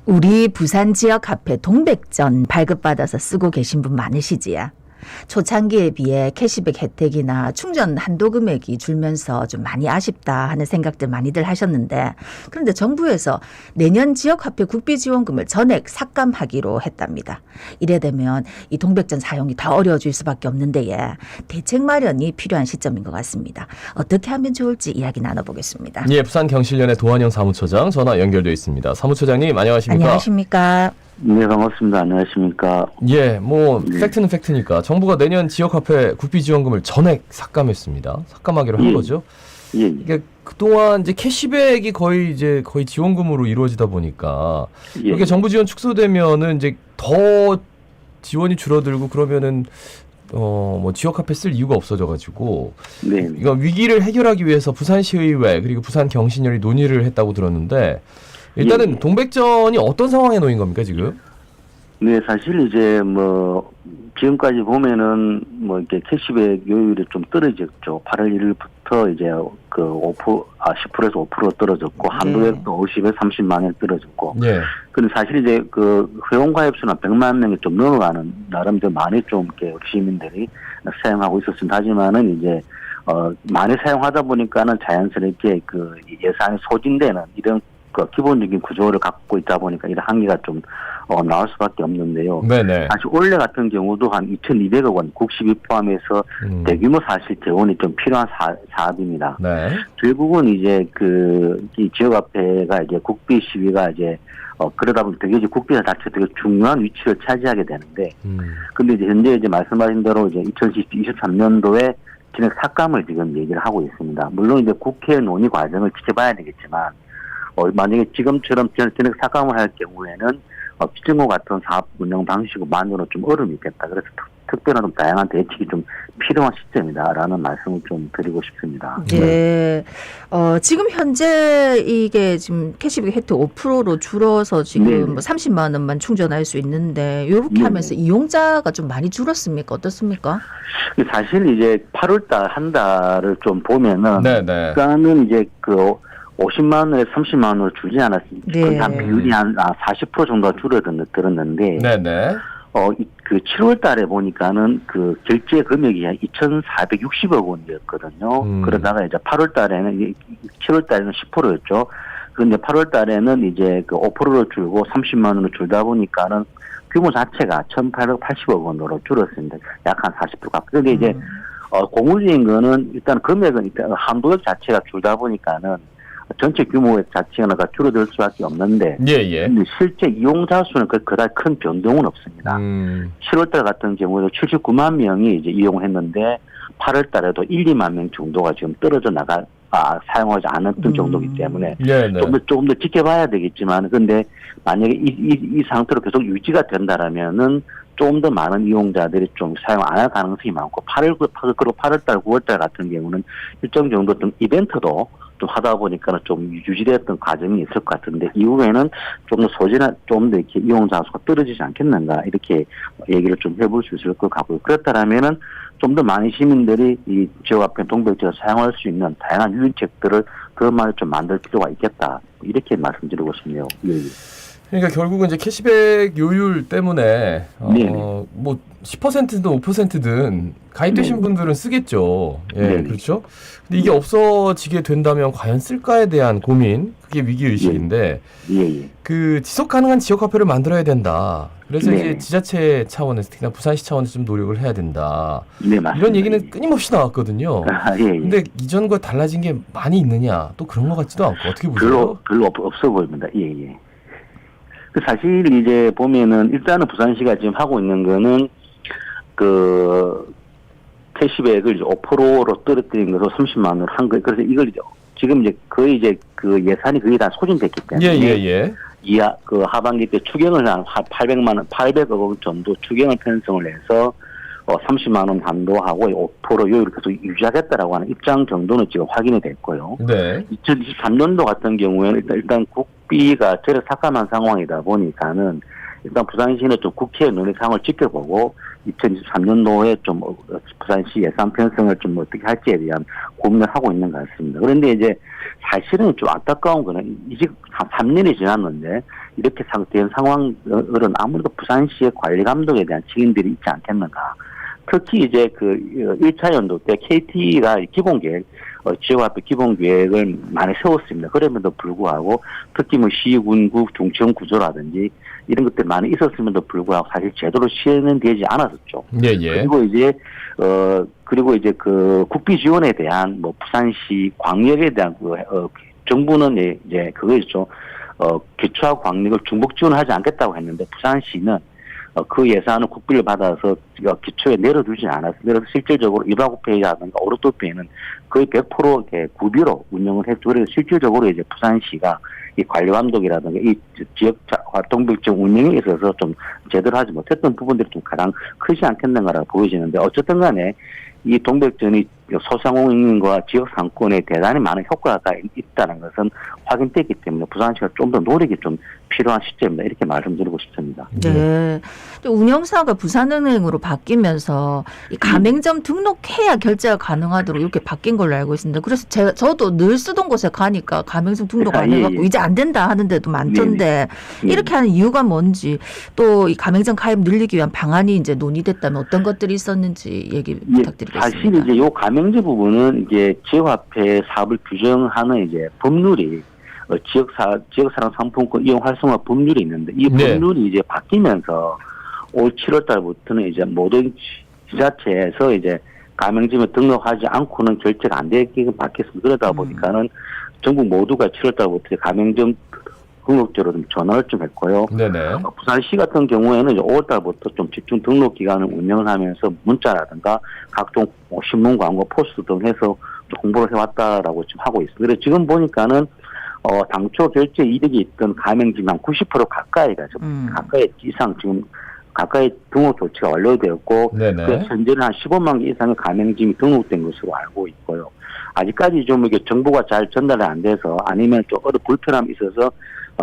우리 부산 지역 화폐 동백전 발급받아서 쓰고 계신 분 많으시지요? 초창기에 비해 캐시백 혜택이나 충전 한도 금액이 줄면서 좀 많이 아쉽다 하는 생각들 많이들 하셨는데, 그런데 정부에서 내년 지역화폐 국비지원금을 전액 삭감하기로 했답니다. 이래 되면 이 동백전 사용이 더 어려워질 수밖에 없는데 대책 마련이 필요한 시점인 것 같습니다. 어떻게 하면 좋을지 이야기 나눠보겠습니다. 예, 부산경실련의 도한영 사무처장 전화 연결되어 있습니다. 사무처장님 안녕하십니까? 안녕하십니까? 네, 반갑습니다. 안녕하십니까? 예, 팩트는 팩트니까 정부가 내년 지역화폐 국비지원금을 전액 삭감했습니다. 삭감하기로 한 거죠. 예. 이게 그동안 이제 캐시백이 거의 지원금으로 이루어지다 보니까 이게 정부 지원 축소되면은 이제 더 지원이 줄어들고 그러면은 지역화폐 쓸 이유가 없어져가지고 이거 위기를 해결하기 위해서 부산시의회 그리고 부산경신련이 논의를 했다고 들었는데. 일단은 동백전이 어떤 상황에 놓인 겁니까 지금? 네, 사실 이제 지금까지 보면은 이렇게 캐시백 요율이 좀 떨어졌죠. 8월 1일부터 이제 10%에서 5% 떨어졌고 한도액도 50에서 30만 원 떨어졌고. 네. 근데 사실 이제 회원가입수는 100만 명이 좀 넘어가는 나름대로 많이 좀 이렇게 시민들이 사용하고 있었습니다. 하지만은 이제 많이 사용하다 보니까는 자연스럽게 예산이 소진되는 이런 기본적인 구조를 갖고 있다 보니까 이런 한계가 좀 나올 수밖에 없는데요. 네네. 사실 올해 같은 경우도 한 2,200억 원 국시비 포함해서 대규모 사실 재원이 좀 필요한 사업입니다. 네. 결국은 이제 이 지역화폐가 이제 국비 시비가 이제 그러다 보니 되게 이제 국비가 자체 되게 중요한 위치를 차지하게 되는데, 근데 이제 현재 이제 말씀하신 대로 이제 2023년도에 진행 삭감을 지금 얘기를 하고 있습니다. 물론 이제 국회 논의 과정을 지켜봐야 되겠지만. 만약에 지금처럼 전액 삭감을 할 경우에는 비정부 같은 사업 운영 방식만으로 좀 어려움이 있겠다. 그래서 특별한 좀 다양한 대책이 좀 필요한 시점이다라는 말씀을 좀 드리고 싶습니다. 네. 지금 현재 이게 지금 캐시백 혜택 5%로 줄어서 지금 30만 원만 충전할 수 있는데 이렇게 하면서 이용자가 좀 많이 줄었습니까? 어떻습니까? 사실 이제 8월달 한 달을 좀 보면은, 그러니까는 이제 50만 원에서 30만 원으로 줄지 않았습니까? 네. 한 비율이 한 40% 정도가 줄어들었는데, 7월 달에 보니까는 결제 금액이 한 2,460억 원이었거든요. 그러다가 이제 7월 달에는 10%였죠. 그런데 8월 달에는 이제 5%로 줄고 30만 원으로 줄다 보니까는 규모 자체가 1,880억 원으로 줄었습니다. 약 한 40% 가까이. 그런데 이제, 고무적인 거는 일단 금액은 일단 한도액 자체가 줄다 보니까는 전체 규모의 자체가 줄어들 수밖에 없는데, 근데 실제 이용자 수는 그다지 큰 변동은 없습니다. 7월달 같은 경우에도 79만 명이 이제 이용을 했는데 8월달에도 1, 2만 명 정도가 지금 떨어져 사용하지 않았던 정도이기 때문에 조금 더 지켜봐야 되겠지만, 근데 만약에 이 상태로 계속 유지가 된다라면은 좀 더 많은 이용자들이 좀 사용 안 할 가능성이 많고, 8월달, 9월달 같은 경우는 일정 정도 좀 이벤트도 좀 하다 보니까 좀 유지됐던 과정이 있을 것 같은데, 이후에는 좀 더 이렇게 이용자 수가 떨어지지 않겠는가, 이렇게 얘기를 좀 해볼 수 있을 것 같고요. 그렇다면은 좀 더 많은 시민들이 이 지역화폐 동백지를 사용할 수 있는 다양한 유인책들을 더 많이 좀 만들 필요가 있겠다, 이렇게 말씀드리고 싶네요. 그러니까 결국은 이제 캐시백 요율 때문에 10%든 5%든 가입되신 분들은 쓰겠죠. 그렇죠. 근데 이게 없어지게 된다면 과연 쓸까에 대한 고민, 그게 위기 의식인데, 지속 가능한 지역 화폐를 만들어야 된다. 그래서 이제 지자체 차원에서, 특히나 부산시 차원에서 좀 노력을 해야 된다. 이런 얘기는 끊임없이 나왔거든요. 근데 이전과 달라진 게 많이 있느냐? 또 그런 것 같지도 않고, 어떻게 보세요? 별로 없어 보입니다. 사실 이제 보면은 일단은 부산시가 지금 하고 있는 거는 캐시백을 이제 5%로 떨어뜨린 것으로 30만 원으로 한 거예요. 그래서 이걸 지금 이제 거의 예산이 거의 다 소진됐기 때문에 하반기 때 추경을 한 800억 원 정도 추경을 편성을 해서 30만 원 한도하고 5% 요율을 계속 유지하겠다라고 하는 입장 정도는 지금 확인이 됐고요. 2023년도 같은 경우에는 일단 국비가 전혀 삭감한 상황이다 보니까는 일단 부산시는 좀 국회 논의 상황을 지켜보고 2023년도에 좀 부산시 예산 편성을 좀 어떻게 할지에 대한 고민을 하고 있는 것 같습니다. 그런데 이제 사실은 좀 안타까운 거는 이제 한 3년이 지났는데 이렇게 된 상황은 아무래도 부산시의 관리 감독에 대한 책임들이 있지 않겠는가. 특히 이제 그 1차 연도 때 KT가 기본계획, 지역화폐 기본계획을 많이 세웠습니다. 그럼에도 불구하고 특히 뭐 시군구 중청 구조라든지 이런 것들 많이 있었음에도 불구하고 사실 제대로 시행은 되지 않았었죠. 예, 예. 그리고 이제 그 국비 지원에 대한 뭐 부산시 광역에 대한 정부는 이제 그거였죠. 기초와 광역을 중복 지원하지 않겠다고 했는데 부산시는 그 예산을 국비를 받아서 기초에 내려두지 않았어요. 그래서 실질적으로 일반국회라든가 오르토페이는 거의 100% 구비로 운영을 했죠. 그래서 실질적으로 이제 부산시가 이 관리 감독이라든가 이 지역 활동백정 운영에 있어서 좀 제대로 하지 못했던 부분들이 좀 가장 크지 않겠는가라고 보여지는데 어쨌든 간에 이 동백전이 소상공인과 지역 상권에 대단히 많은 효과가 있다는 것은 확인됐기 때문에 부산시가 좀 더 노력이 좀 필요한 시점이다 이렇게 말씀드리고 싶습니다. 네. 운영사가 부산은행으로 바뀌면서 이 가맹점 등록해야 결제가 가능하도록 이렇게 바뀐 걸로 알고 있습니다. 그래서 저도 늘 쓰던 곳에 가니까 가맹점 등록 안 해갖고 이제 안 된다 하는 데도 많던데 이렇게 하는 이유가 뭔지 또 이 가맹점 가입 늘리기 위한 방안이 이제 논의됐다면 어떤 것들이 있었는지 얘기 부탁드리겠습니다. 사실 이제 요 가맹점 부분은 이제 지역화폐 사업을 규정하는 이제 법률이 지역사랑 상품권 이용 활성화 법률이 있는데 이 법률이 이제 바뀌면서 올 7월 달부터는 이제 모든 지자체에서 이제 가맹점에 등록하지 않고는 결제가 안 되게끔 바뀌었습니다. 그러다 보니까는 전국 모두가 7월 달부터 가맹점 등록제로 좀 전환을 좀 했고요. 네네. 부산시 같은 경우에는 이제 5월 달부터 좀 집중 등록 기간을 운영을 하면서 문자라든가 각종 신문 광고 포스트 등 해서 홍보를 해왔다라고 지금 하고 있습니다. 그래서 지금 보니까는 당초 결제 이득이 있던 가맹점이 한 90% 가까이가 가까이 이상 지금 가까이 등록 조치가 완료되었고 현재는 한 15만 개 이상의 가맹점이 등록된 것으로 알고 있고요. 아직까지 좀 이게 정보가 잘 전달이 안 돼서 아니면 좀 어떤 불편함이 있어서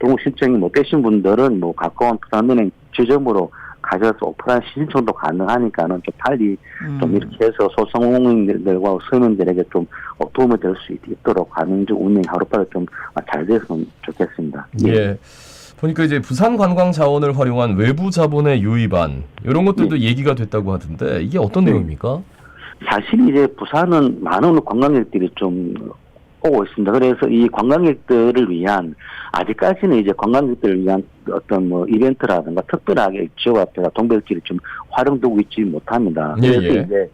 등록 신청이 못 되신 분들은 뭐 가까운 부산은행 지점으로 가셔서 오프라인 신청도 가능하니까는 좀 빨리 좀 이렇게 해서 소상공인들과 서민들에게 좀 도움이 될 수 있도록 가맹점 운영이 하루빨리 좀 잘 됐으면 좋겠습니다. 예. 보니까 이제 부산 관광 자원을 활용한 외부 자본의 유입안 이런 것들도 얘기가 됐다고 하던데 이게 어떤 내용입니까? 사실 이제 부산은 많은 관광객들이 좀 오고 있습니다. 그래서 이 관광객들을 위한 아직까지는 이제 관광객들을 위한 어떤 뭐 이벤트라든가 특별하게 지역화폐가 동백질이 좀 활용되고 있지 못합니다. 그래서 이제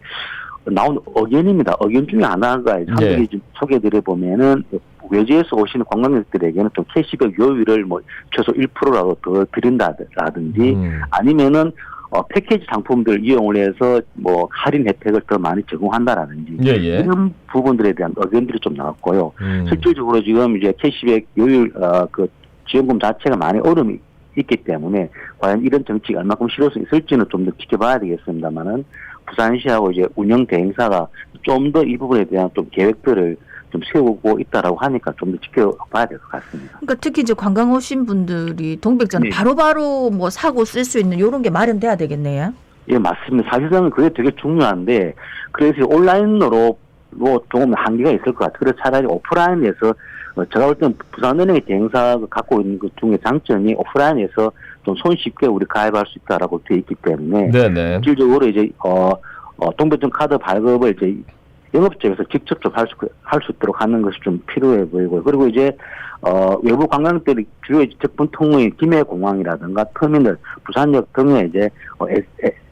나온 의견입니다. 의견 중에 하나가 한번 좀 소개드려 보면은 외지에서 오시는 관광객들에게는 좀 캐시백 요율을 뭐 최소 1%라도 더 드린다라든지 아니면은 패키지 상품들 이용을 해서 뭐 할인 혜택을 더 많이 제공한다라든지 이런 부분들에 대한 의견들이 좀 나왔고요. 실질적으로 지금 이제 캐시백 요율 그 지원금 자체가 많이 어려움이 있기 때문에 과연 이런 정책이 얼마큼 실효성이 있을지는 좀 더 지켜봐야 되겠습니다만은 부산시하고 이제 운영 대행사가 좀 더 이 부분에 대한 좀 계획들을 좀 세우고 있다라고 하니까 좀 더 지켜봐야 될 것 같습니다. 그러니까 특히 이제 관광 오신 분들이 동백전 바로바로 뭐 사고 쓸 수 있는 이런 게 마련돼야 되겠네요. 예, 맞습니다. 사실상 그게 되게 중요한데 그래서 온라인으로 조금 한계가 있을 것 같아요. 그래서 차라리 오프라인에서 제가 볼 때는 부산은행의 대행사가 갖고 있는 것 중에 장점이 오프라인에서 좀 손쉽게 우리 가입할 수 있다라고 되어 있기 때문에 실질적으로 이제 동백전 카드 발급을 이제 영업장에서 직접 좀 할 수 있도록 하는 것이 좀 필요해 보이고요. 그리고 이제 외부 관광객들이 주요 접근 통로인 김해공항이라든가 터미널, 부산역 등에 이제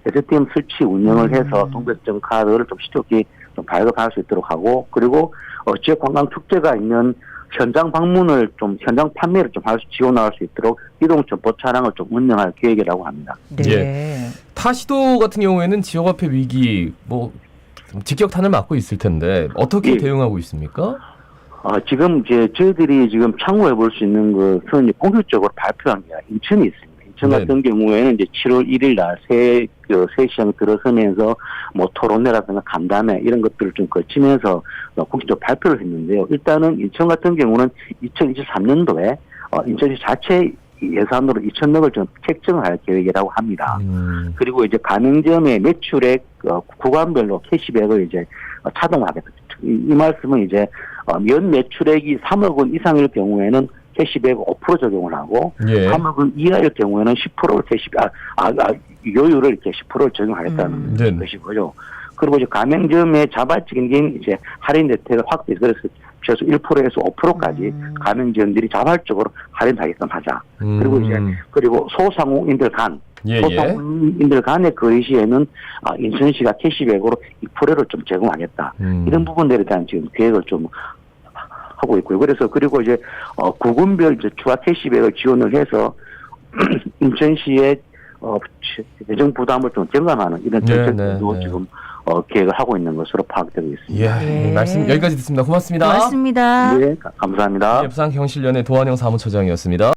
STM 설치 운영을 해서 동백전 카드를 좀 쉽게 좀 발급할 수 있도록 하고 그리고 지역 관광 축제가 있는 현장 방문을 좀 현장 판매를 좀 지원할 수 있도록 이동 점포 차량을 좀 운영할 계획이라고 합니다. 타시도 같은 경우에는 지역화폐 위기 뭐 직격탄을 맞고 있을 텐데 어떻게 대응하고 있습니까? 지금 이제 저희들이 지금 참고해 볼 수 있는 것은 이제 공식적으로 발표한 게 인천이 있습니다. 인천 같은 경우에는 이제 7월 1일 날 새 시장 들어서면서 뭐 토론회라든가 간담회 이런 것들을 좀 거치면서 공식적으로 발표를 했는데요. 일단은 인천 같은 경우는 2023년도에 인천시 자체 예산으로 2,000억을 좀 책정할 계획이라고 합니다. 그리고 이제 가맹점의 매출액 구간별로 캐시백을 이제 차등하겠다. 이 말씀은 이제 연 매출액이 3억 원 이상일 경우에는 캐시백 5% 적용을 하고 3억 원 이하일 경우에는 10%를 요율을 이렇게 10%를 적용하겠다는 것이고요. 그리고 이제 가맹점의 자발적인 이제 할인 혜택을 확대해서 그래서 최소 1%에서 5%까지 가맹점들이 자발적으로 할인하게끔 하자. 그리고 소상공인들 소상공인들 간의 거래 시에는 인천시가 캐시백으로 2%를 좀 제공하겠다. 이런 부분들에 대한 지금 계획을 좀 하고 있고요. 그리고 이제 구군별 이제 추가 캐시백을 지원을 해서 인천시의 재정 부담을 좀 경감하는 이런 정책도 지금 계획을 하고 있는 것으로 파악되고 있습니다. 말씀 여기까지 듣습니다. 고맙습니다. 고맙습니다. 네, 감사합니다. 부산경실련의 도한영 사무처장이었습니다.